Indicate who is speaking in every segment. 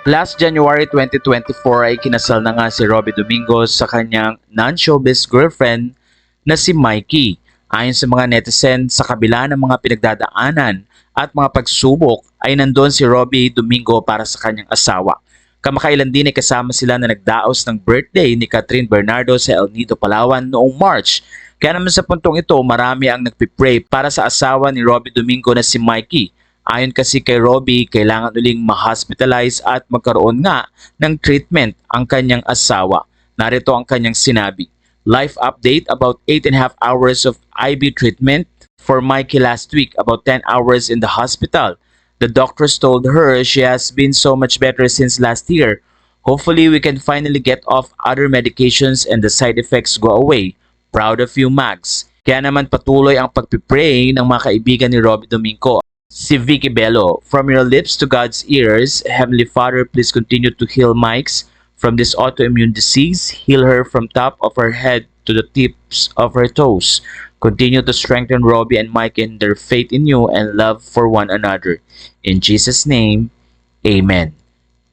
Speaker 1: Last January 2024 ay kinasal na nga si Robbie Domingo sa kanyang non-showbiz girlfriend na si Mikey. Ayon sa mga netizen, sa kabila ng mga pinagdadaanan at mga pagsubok ay nandoon si Robbie Domingo para sa kanyang asawa. Kamakailan din ay kasama sila na nagdaos ng birthday ni Catherine Bernardo sa El Nido, Palawan noong March. Kaya naman sa puntong ito, marami ang nagpipray para sa asawa ni Robbie Domingo na si Mikey. Ayon kasi kay Robbie, kailangan uling ma-hospitalize at magkaroon nga ng treatment ang kanyang asawa. Narito ang kanyang sinabi. Life update about 8.5 hours of IV treatment for Mikey last week, about 10 hours in the hospital. The doctors told her she has been so much better since last year. Hopefully we can finally get off other medications and the side effects go away. Proud of you, Mags. Kaya naman patuloy ang pagpipray ng mga kaibigan ni Robbie Domingo. Si Vicky Bello, from your lips to God's ears, Heavenly Father, please continue to heal Mike's from this autoimmune disease. Heal her from top of her head to the tips of her toes. Continue to strengthen Robbie and Mike in their faith in you and love for one another. In Jesus' name, Amen.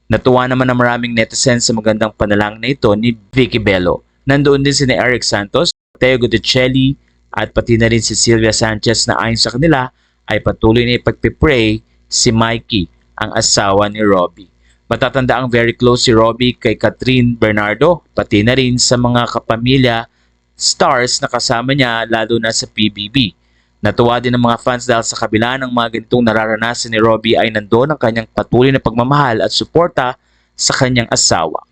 Speaker 1: Natuwa naman ang maraming netizens sa magandang panalangin na ito ni Vicky Bello. Nandoon din si Eric Santos, Teo Guticelli, at pati na rin si Sylvia Sanchez na ayon sa kanila ay patuloy na ipagpipray si Mikey, ang asawa ni Robbie. Matatanda ang very close si Robbie kay Catherine Bernardo, pati na rin sa mga kapamilya stars na kasama niya lalo na sa PBB. Natuwa din ang mga fans dahil sa kabila ng mga ganitong nararanasan ni Robbie ay nandoon ang kanyang patuloy na pagmamahal at suporta sa kanyang asawa.